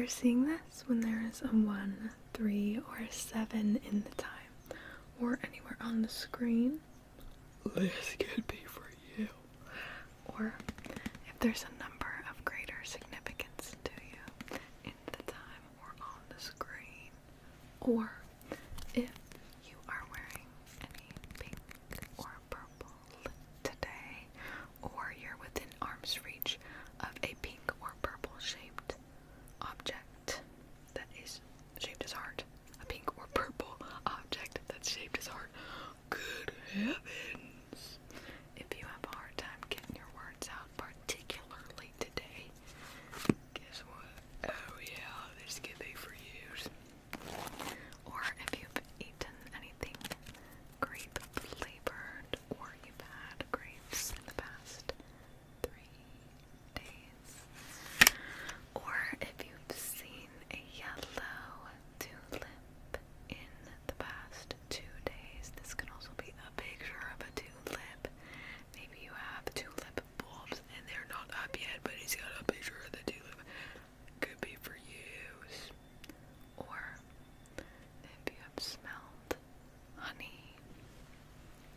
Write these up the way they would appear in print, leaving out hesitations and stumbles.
seeing this when there is a 1, 3, or a 7 in the time, or anywhere on the screen, this could be for you. Or if there's a number of greater significance to you in the time or on the screen, or if you are wearing any pink or purple today, or you're within arm's reach of a pink or purple shaped object that is shaped as heart, a pink or purple object that's shaped as heart. Good heavens! If you have a hard time getting your words out, particularly today, guess what? Oh yeah, this could be for you. Or if you've eaten anything grape flavored, or you've had grapes in the past 3 days, or if you've seen a yellow tulip in the past 2 days. This can also be a picture of a tulip. Maybe you have tulip bulbs and they're not up yet, but it's got a picture of the tulip. Could be for use. Or if you have smelled honey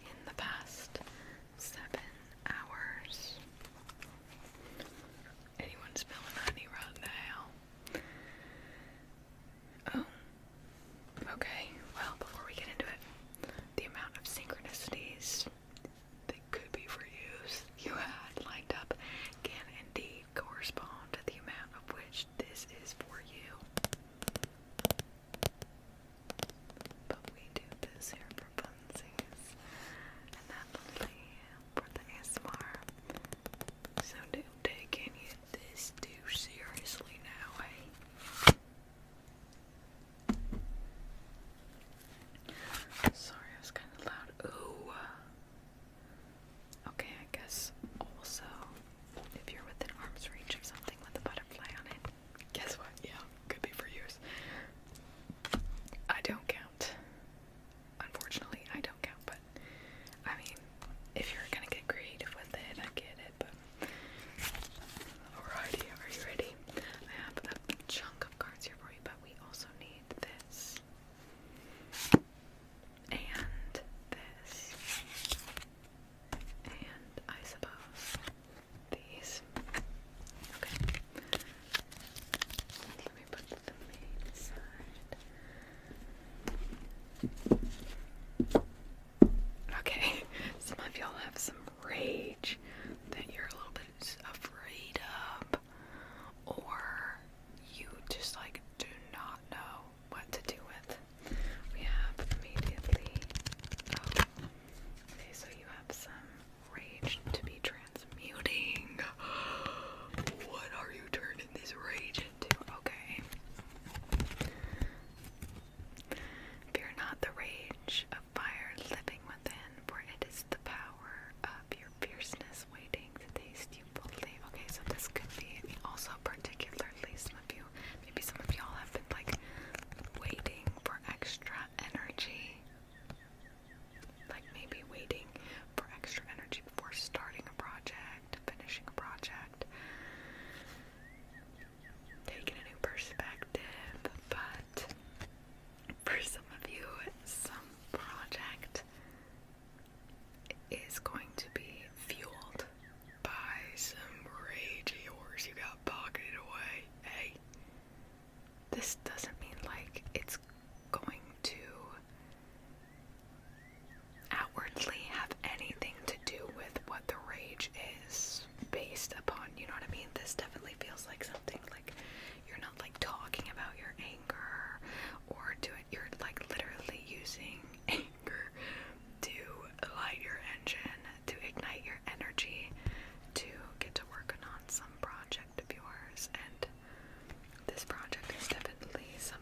in the past 7 hours. Anyone smelling honey right now? Oh. Okay, well, before we get into it, the amount of synchronicities that could be for use you had lined up can indeed correspond to the amount of which this is for you. But we do this here for funsies, and not only for the ASMR. So don't take any of this too seriously now, eh? Sorry, I was kind of loud. Ooh. Okay, I guess also, if you're within arm's reach of something with a butterfly on it, guess what? Yeah, could be for yours. I don't count. Unfortunately, I don't count, but I mean, if you're gonna get creative with it, I get it, but alrighty, are you ready? I have a chunk of cards here for you, but we also need this. And this. And I suppose these. Okay. Let me put the main side. Okay, some of y'all have some rage that you're a little bit afraid of, or you just like do not know what to do with. We have immediately, oh, okay, so you have some rage to be transmuting. What are you turning this rage into? Okay. Fear not the rage of fire living within, for it is the power of your fierceness waiting to taste you fully. Okay, so this could be also particularly maybe some of y'all have been like waiting for extra energy. Like maybe waiting for extra energy before starting a project, finishing a project, taking a new perspective, but for some of you, some project is going to be fueled by some rage of yours you got pocketed away. Hey, this doesn't mean like it's going to outwardly have anything to do with what the rage is based upon, you know what I mean? This definitely feels like something like you're not like talking about your anger or you're like literally using anger to light your engine, to ignite your energy, to get to working on some project of yours. And this project is definitely some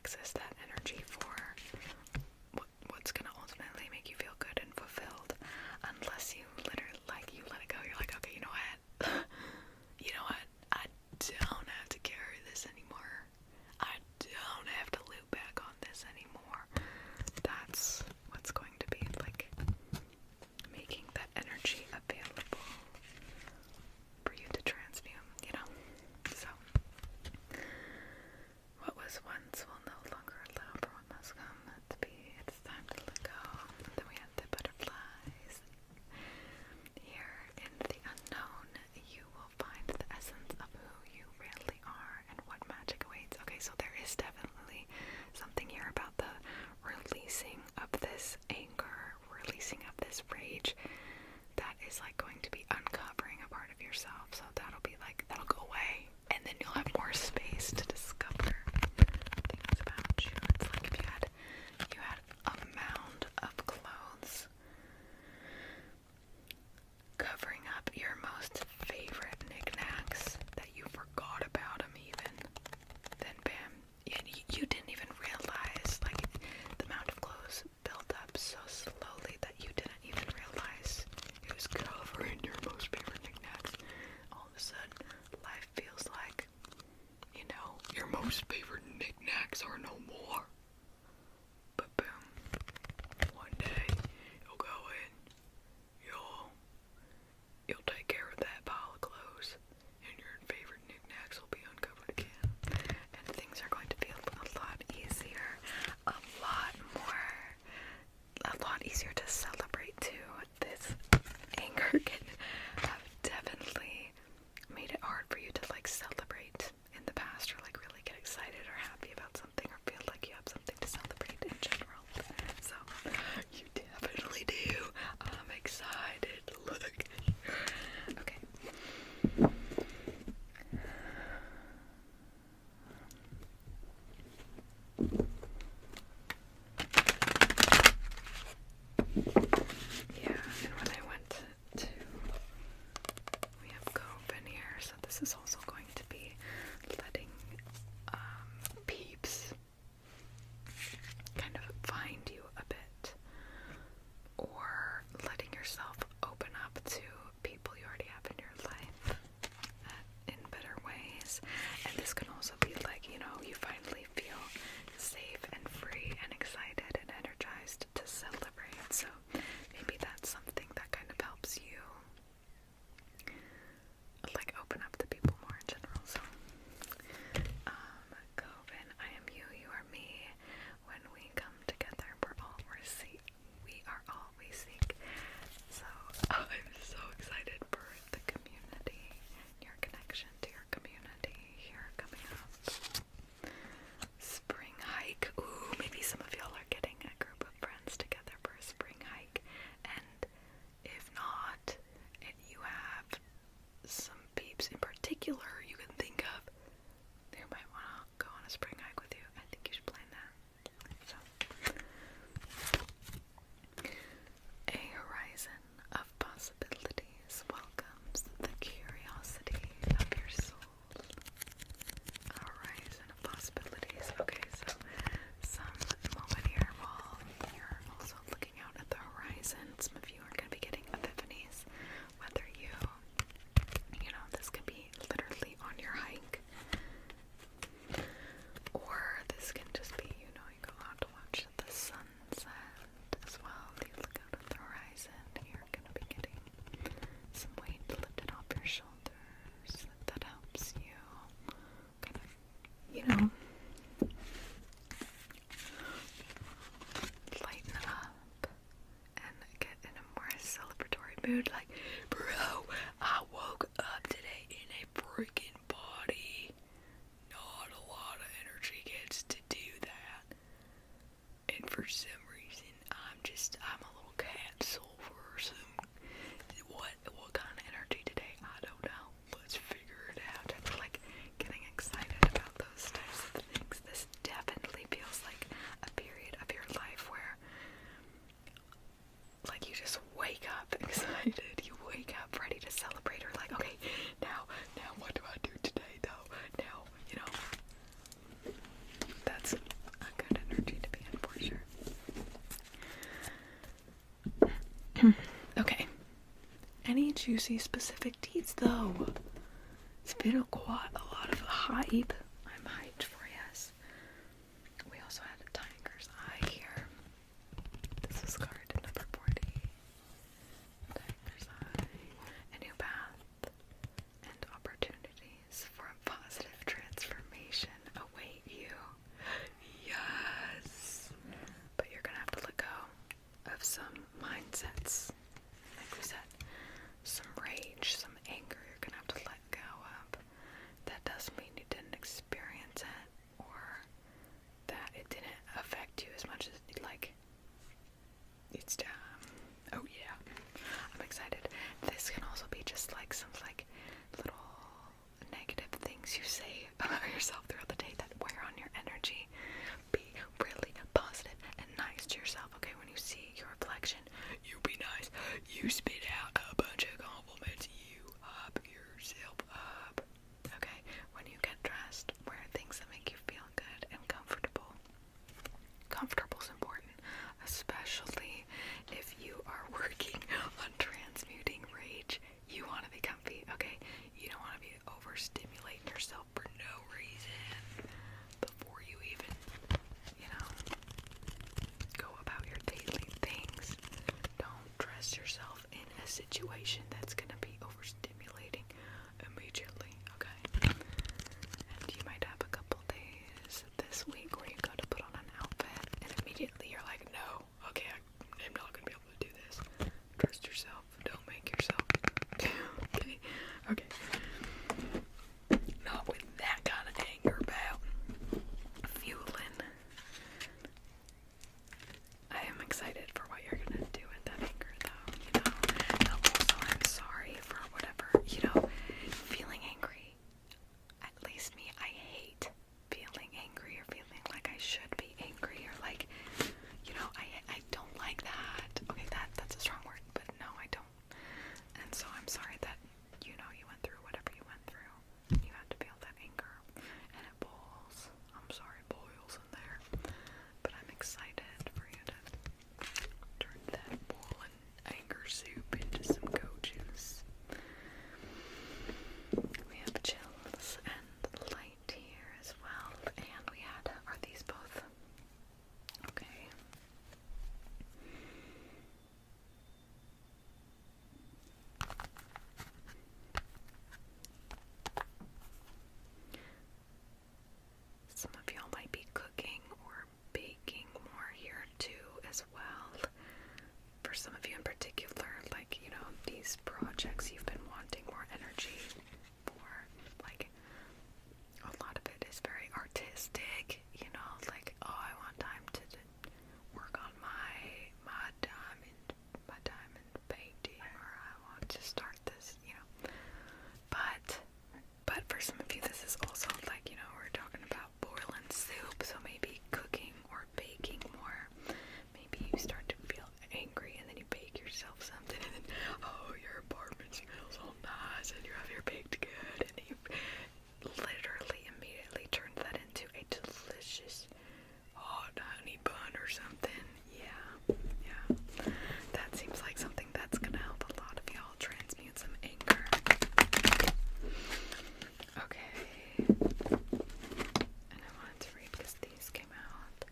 access that energy for what's gonna ultimately make you feel good and fulfilled, unless you literally, like, you let it go. You're like, okay, you know what? You know what? I don't have to carry this anymore. I don't have to loop back on this anymore. That's what's going to be, like, making that energy available for you to transmute, you know? So, what was once will no longer allow for what must come to be. It's time to let go. And then we have the butterflies. Here in the unknown, you will find the essence of who you really are and what magic awaits. Okay, so there is definitely something here about the releasing of this anger, releasing of this rage, that is like going to be uncovering a part of yourself. So that'll be like, that'll go away, and then you'll have more space to discover things about you. It's like if you had a mound of clothes covering up your most favorite knickknacks that you forgot about them even. Then bam, you didn't even realize, like, the amount of clothes built up so slowly that you didn't even realize it was covering your most favorite knickknacks. All of a sudden, life feels like, you know, your most favorite knickknacks are no more. But boom, one day you'll go in, you'll take care of that pile of clothes, and your favorite knickknacks will be uncovered again. And things are going to feel a lot easier, a lot easier to celebrate too. This anger can have definitely made it hard for you to, like, celebrate in the past, or like really get excited or happy about something, or feel like you have something to celebrate in general. So you definitely do. I'm excited. Look. Okay. Yeah, and when I went to, we have Coven here, so this is also going to be letting peeps kind of find you a bit, or letting yourself open up to people you already have in your life in better ways. And this can also be like, you know, you finally feel safe and free and excited and energized to celebrate. So maybe that's something that kind of helps you, like, open up to people more in general. So Coven, I am you, you are me. When we come together, we are all we seek. So I'm so excited for the community, your connection to your community here coming up. Spring hike. Ooh, maybe some of y'all are getting a group of friends together for a spring hike. And if not, and you have some peeps in particular you can think of who might want to go on a spring hike with you, I think you should plan that. So, a horizon of possibilities welcomes the curiosity of your soul. A horizon of possibilities. Okay, so some moment here while you're also looking out at the horizon, some of you are going to be getting epiphanies, whether you know, this could be literally on your hike, or this can just be, you know, you go out to watch the sunset as well. You look out at the horizon, you're going to be getting some weight lifted off your shoulders. That helps you kind of, you know, lighten up and get in a more celebratory mood. Like, bro, I woke up today in a freaking body. Not a lot of energy gets to do that. And for some reason, I'm a little capsule for some, what kind of energy today? I don't know. Let's figure it out. And like getting excited about those types of things. This definitely feels like a period of your life where, like, you just wake up excited, juicy specific teas though. It's been quite a lot of hype. I'm hyped for, yes. We also had a Tiger's Eye here. This is card number 40. Tiger's Eye. A new path and opportunities for a positive transformation await you. Yes! But you're gonna have to let go of some mindsets. Like we said, some rage, some anger you're gonna have to let go of. That doesn't mean you didn't experience it or that it didn't affect you as much as like it's oh yeah. I'm excited. This can also be just like some like little negative things you say about yourself throughout the day that wear on your energy. Be really positive and nice to yourself, okay? When you see your reflection, you be nice. You spit out a bunch of compliments. You up yourself up. Okay? When you get dressed, wear things that make you feel good and comfortable. Comfortable's important, especially if you are working on transmuting rage. You want to be comfy, okay? You don't want to be overstimulating yourself for no reason before you even, go about your daily things. Don't dress yourself in a situation that's going to be overstimulating immediately, okay? And you might have a couple days this week where you go to put on an outfit and immediately you're like, no, okay, I'm not going to be able to do this. Trust yourself. Don't make yourself. Okay. Not with that kind of anger about fueling. I am excited for what you're gonna do with that anger, though, And also, I'm sorry for whatever, feeling angry. At least me, I hate feeling angry or feeling like I should be angry or like, I don't like that. Okay, that's a strong word, but no, I don't. And so I'm sorry that, you went through whatever you went through. You had to feel that anger, and it boils. I'm sorry, it boils in there. But I'm excited for you to turn that boiling anger soup into some go juice. We have chills and light here as well. And we had, are these both? Okay. Some of y'all might be cooking or baking more here too as well. For some of you in particular, like, these projects you've been wanting more energy for, like, a lot of it is very artistic, like, oh, I want time to work on my diamond painting, or I want to start this, But for some of you, this is also like, we're talking about boiling soup, so maybe cooking or baking more. Maybe you start to feel angry and then you bake yourself something and then, oh, your apartment smells all nice and you have your baked good and you literally immediately turn that into a delicious hot honey bun or something. Yeah. That seems like something that's gonna help a lot of y'all transmute some anger. Okay. And I wanted to read because these came out.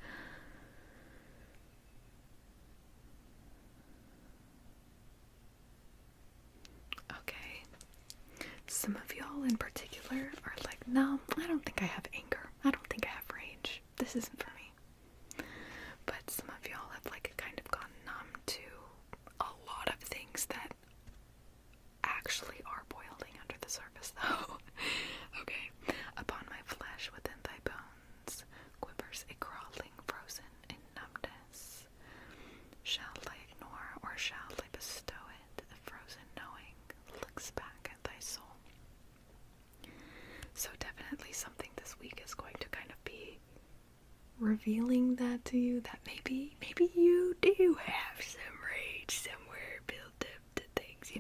Okay. Some of y'all in particular are like, no, I don't think I have anger. I don't think I have rage. This isn't for me. But some of y'all have like kind of gone numb to a lot of things that actually are boiling under the surface though. Okay. Upon my flesh within thy bones quivers a crawling frozen in numbness. Shall I ignore or shall I bestow it? The frozen knowing looks back at thy soul. So definitely something this week is going to kind of be revealing that to you, that maybe you do have some rage somewhere built up to things,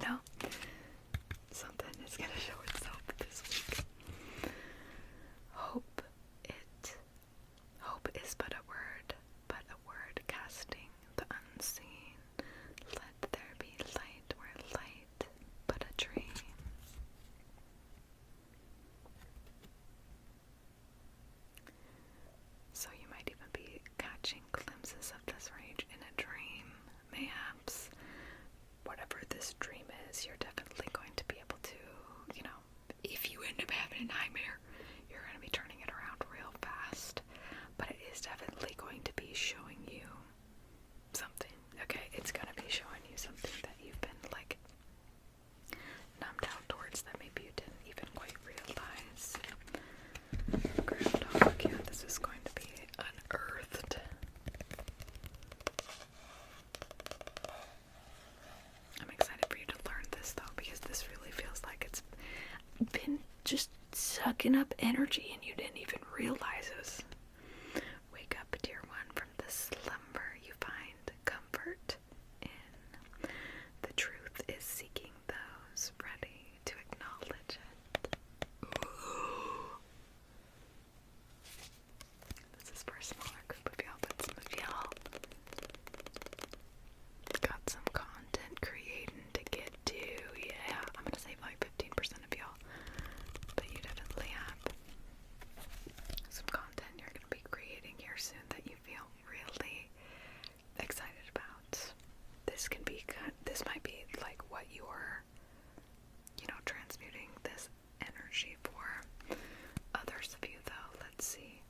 Something is going to show itself this week. Hope is but a word casting the unseen. Let there be light where light but a showing you something, okay? It's gonna be showing you something that you've been like numbed out towards that maybe you didn't even quite realize. Groundhog, yeah, this is going to be unearthed. I'm excited for you to learn this though, because this really feels like it's been just sucking up energy and you didn't even realize it. Wake up, dear one, from the slumber you find comfort in. The truth is seeking those ready to acknowledge it. Ooh. This is for a smaller group of y'all, but some of y'all got some content creating to get to. Yeah, I'm gonna say like 15% of y'all, but you definitely have some content you're gonna be creating here soon that you feel really excited about. This might be like what you're, transmuting this energy for. Others of you though, let's see.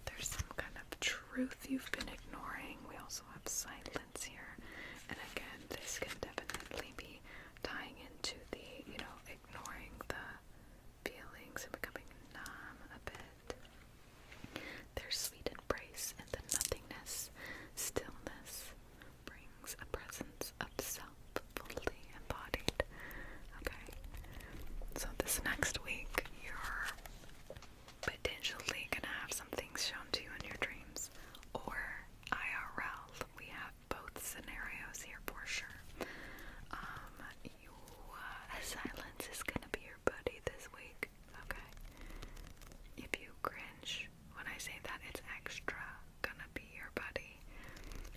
There's some kind of truth you've been ignoring. We also have silence here. And again, this can definitely be tying into the, ignoring the feelings and becoming numb a bit. There's sweet embrace in the nothingness. Stillness brings a presence of self fully embodied. Okay. So this next week, you're potentially gonna have some things shown to you in your dreams, or IRL. We have both scenarios here for sure. Silence is gonna be your buddy this week, okay? If you cringe when I say that, it's extra gonna be your buddy.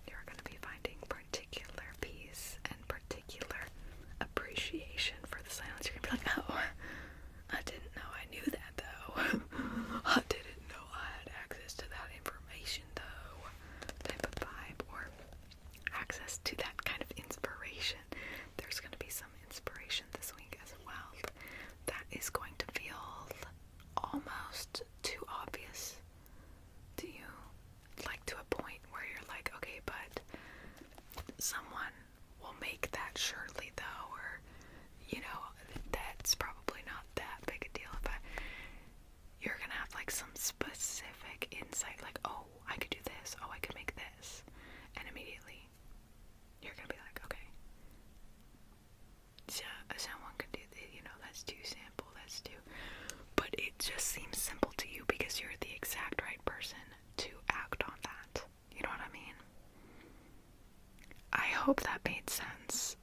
You're gonna be finding particular peace and particular appreciation for the silence. You're gonna be like, oh, I didn't know I knew that though. I didn't know I had access to that information though. Type of vibe, or access to that kind of inspiration. There's gonna be some inspiration this week as well that is going to feel almost too obvious to you, like to a point where you're like, okay, but someone will make that surely though, or that's probably not that big a deal. But you're gonna have like some specific insight, like, oh, I could do this, oh, I could make this, and immediately you're gonna be like, okay, someone could do that, that's too simple, but it just seems simple to you because you're the exact right person to act on that. You know what I mean? I hope that made sense.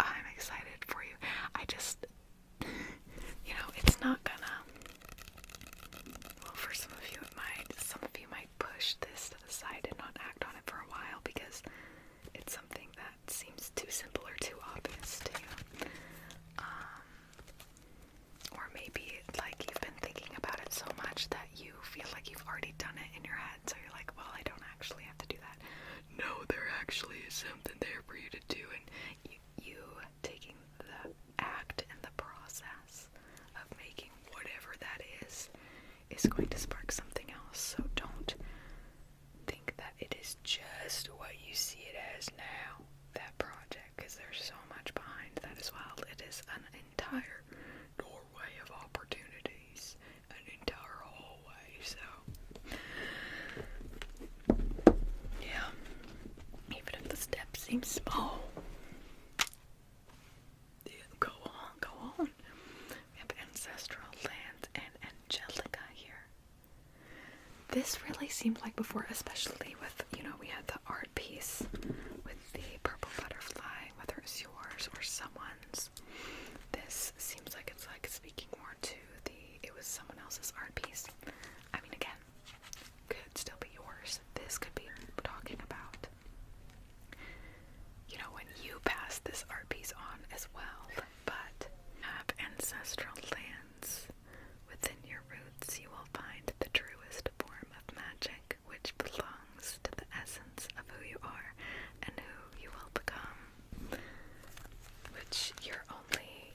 I'm excited for you. I just, it's not gonna, well, for some of you it might. Some of you might push this to the side and not act on it for a while because it's something that seems too simple or too obvious to you. Or maybe like you've been thinking about it so much that you feel like you've already done it in your head, so you're like, well, I don't actually have to do that. No, there actually is something there for you to do, and you taking the act and the process of making whatever that is going to spark something else. So don't think that it is just what you see it as now, that project, because there's so much behind that as well. It is an entire doorway of opportunities, an entire hallway. So yeah, even if the steps seem small, go on. We have ancestral lands and Angelica here. This really seemed like before, especially with, we had the art piece with the purple butterfly, whether it's yours or someone's. This seems like it's like speaking more to it was someone else's art piece. I mean, again, could still be yours. This could be talking about, when you pass this art piece on as well. But have ancestral lands. Within your roots, you will find the truest form of magic, which belongs to the essence of who you are and who you will become. Which you're only,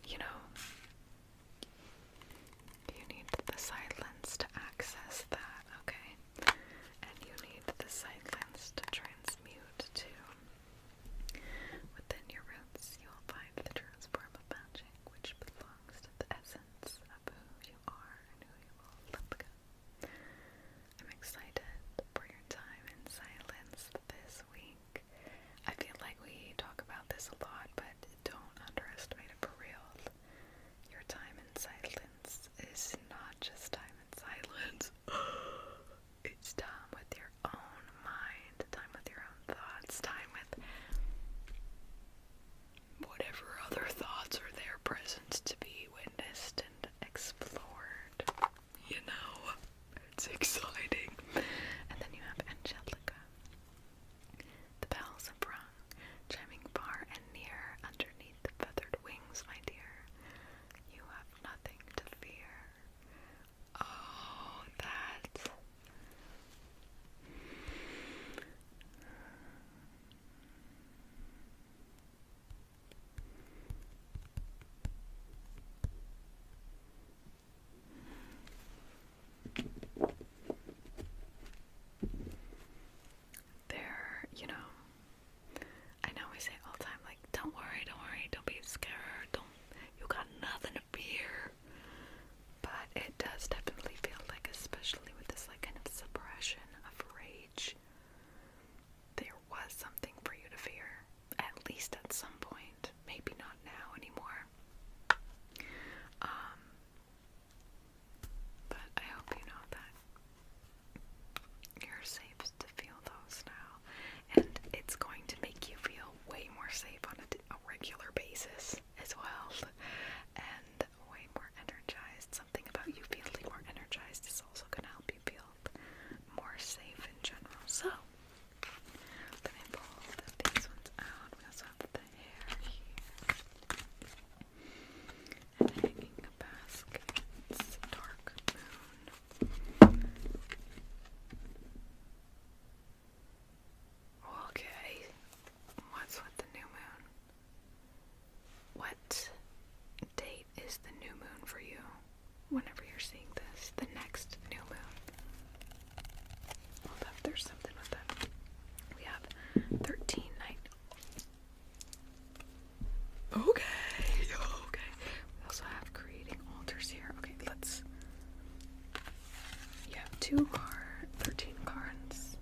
13 cards.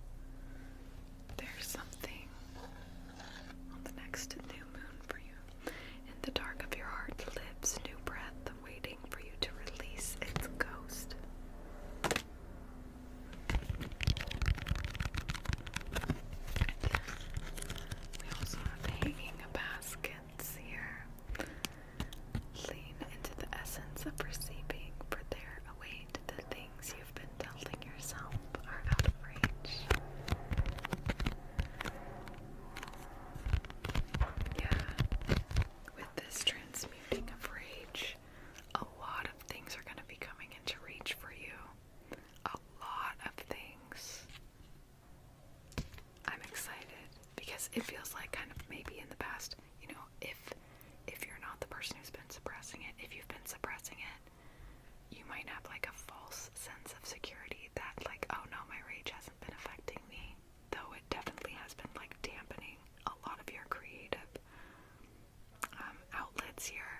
There's something on the next new moon for you. In the dark of your heart lives new breath waiting for you to release its ghost. We also have hanging baskets here. Lean into the essence of receiving, for there await the things you've been telling yourself are out of reach. Yeah, with this transmuting of rage, a lot of things are going to be coming into reach for you. A lot of things. I'm excited because it feels like kind of maybe in the past, you know, if you're not the person who's been suppressing it, if you've been suppressing it, you might have like a false sense of security that like, oh no, my rage hasn't been affecting me, though it definitely has been like dampening a lot of your creative outlets here.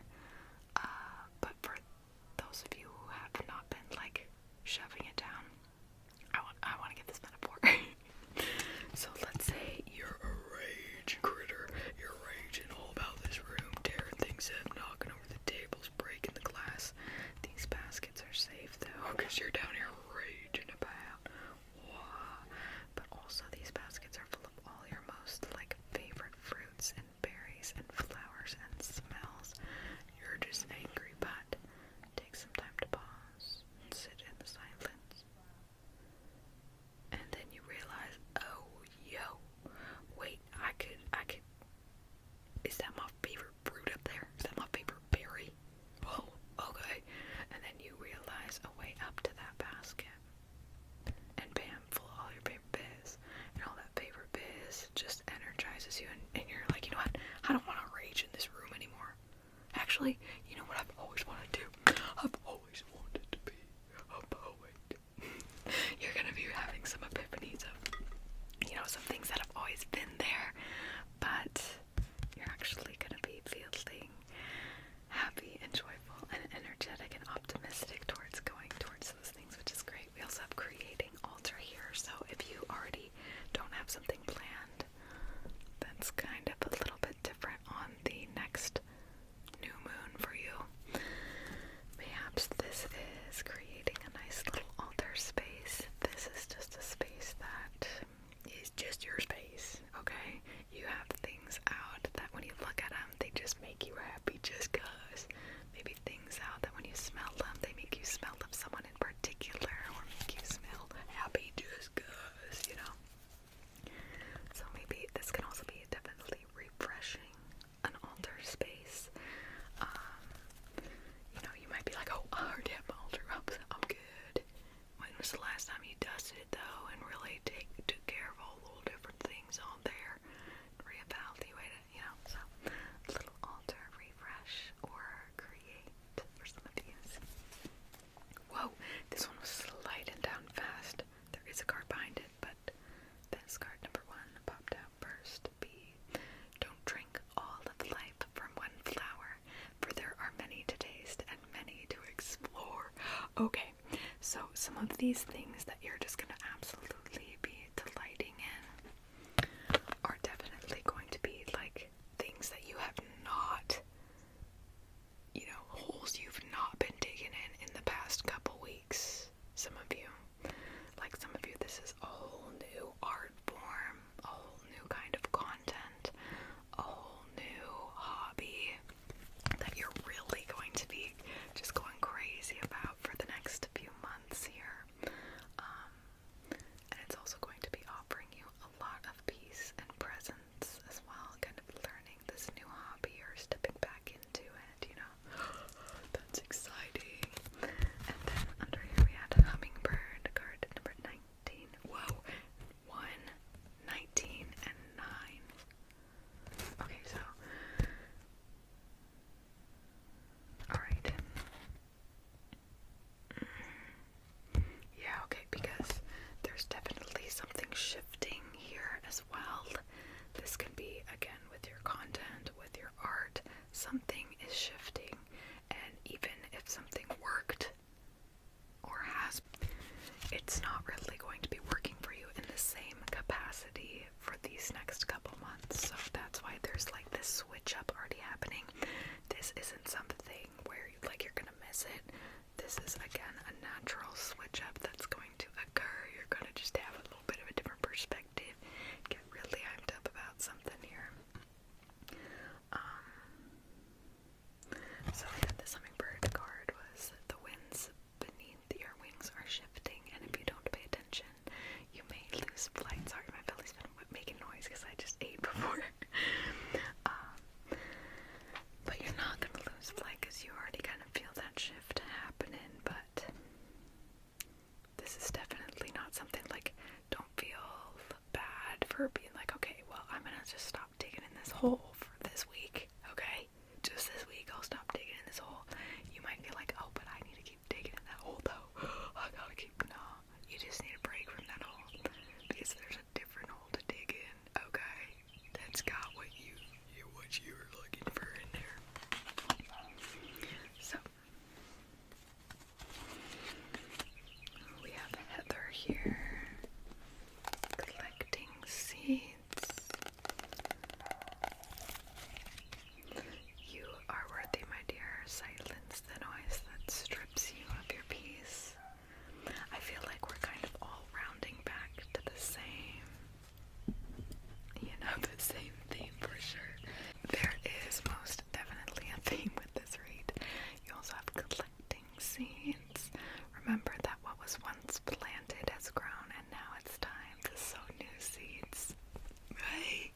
But for those of you who have not been like shoving it down, I want to get this metaphor. So let's say you're a rage critter. You're raging all about this room, tearing things up, knocking over the tables, breaking the glass. These baskets are safe though, because you're down here raging about. Wow. But also these baskets are full of all your most like favorite fruits and berries and flowers and smells. You're just angry, but take some time to pause and sit in the silence. And then you realize, oh, yo, wait, I could, is that my favorite fruit up there? Is that my favorite berry? Oh, okay. And then you realize a way up to that basket. And bam, full of all your favorite biz. And all that favorite biz just energizes you. And you're like, you know what? I don't want to rage in this room anymore. Actually, you know what I've always wanted to do? I've always wanted to be a poet. You're gonna be having some epiphanies of, you know, some things that have always been there, but you're actually gonna be feeling happy and joyful and energetic and optimistic towards going towards those things, which is great. We also have creating altar here, so if you already don't have something planned, that's kind of a little bit different on the next new moon for you. Perhaps this is creating a nice little altar space. This is just a space that is just your space, okay? You have things out that when you look at them, they just make you happy just cause. Maybe things out that when you smell them, they make you smell of someone in particular, or make you smell happy just cause, you know? So maybe this can also be definitely refreshing, an altar space. You know, you might be like, oh, I already have my altar up, so I'm good. When was the last time you dusted it though, and really took care of all the little different things on there, reevaluate it, you know? So, little altar refresh or create for some of you. Whoa, this one was sliding down fast. There is a card behind it, but this card number 1 popped out first. B. Don't drink all of life from one flower, for there are many to taste and many to explore. Okay, so some of these things that you're just going to absolutely be delighting in are definitely going to be like things that you have not, you know, holes you've not been digging in the past couple weeks. Some of you, like some of you, this is a whole new art form, a whole new kind of content, a whole new hobby that you're really going to be just going crazy about for the next few months here. hole for this week, okay? Just this week, I'll stop digging in this hole. You might be like, oh, but I need to keep digging in that hole, though. I gotta keep, no. You just need a break from that hole. Because there's a different hole to dig in, okay? That's got what you were looking for in there. So, we have Heather here, collecting seeds. You are worthy, my dear. Silence the noise that strips you of your peace. I feel like we're kind of all rounding back to the same, the same theme for sure. There is most definitely a theme with this read. You also have collecting seeds. Remember that what was once planted has grown, and now it's time to sow new seeds. Hey,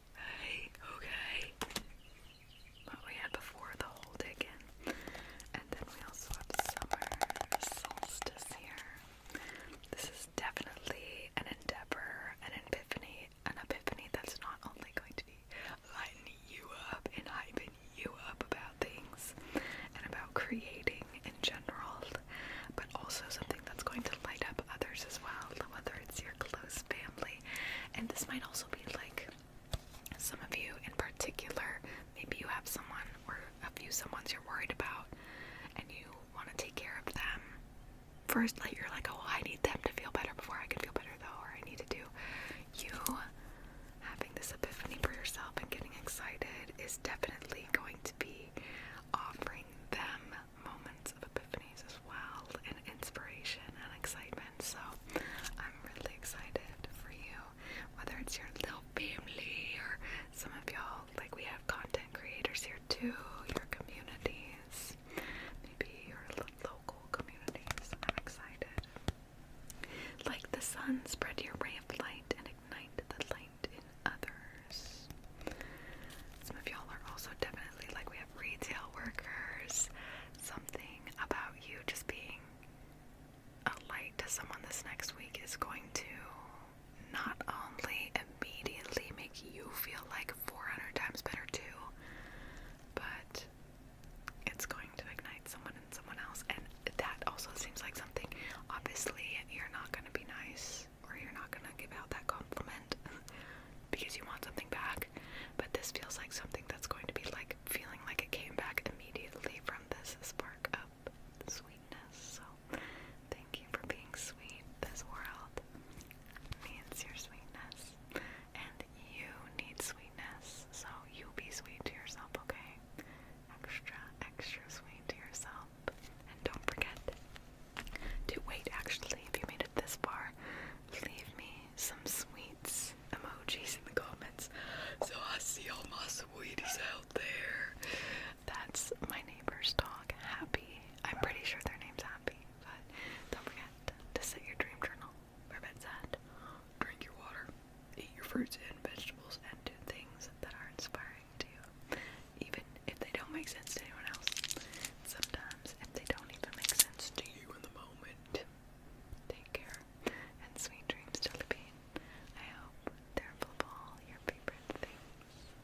okay. What we had before, the whole dig-in. And then we also have summer solstice here. This is definitely an endeavor, an epiphany that's not only going to be lighting you up and hyping you up about things and about creating in general, but also something that's going to light up others as well, whether it's your close family. And this might also be like some of you in particular, maybe you have someone or a few someones you're worried about and you want to take care of them. First, like, you're like, oh, I need them to feel better before I can feel better though, or I need to do. You having this epiphany for yourself and getting excited is definitely going to be offering them moments of epiphanies as well, and inspiration and excitement. So I'm really excited for you, whether it's your little family or some of y'all, like we have content creators here too, your communities, maybe your local communities. I'm excited. Like the sun, spread your ray of light and ignite the light in others. Some of y'all are also definitely, like, we have retail workers. Something about you just being a light to someone this next week is going to not only immediately make you feel like 400 times better too, but it's going to ignite someone in someone else. And that also seems like something, obviously you're not going to be nice, or you're not going to give out that compliment because you want something back, but this feels like something that's going to be like feeling like it came back immediately from this spark of sweetness. So thank you for being sweet. This world needs your sweetness, and you need sweetness, so you be sweet to yourself, okay? Extra sweet to yourself. And don't forget to wait, actually, if you made it this far, leave me some sweets emojis in the comments so I see all my sweeties out there. That's my neighbor's dog, Happy. I'm pretty sure their name's Happy, but don't forget to set your dream journal where bed's at. Drink your water, eat your fruits and vegetables.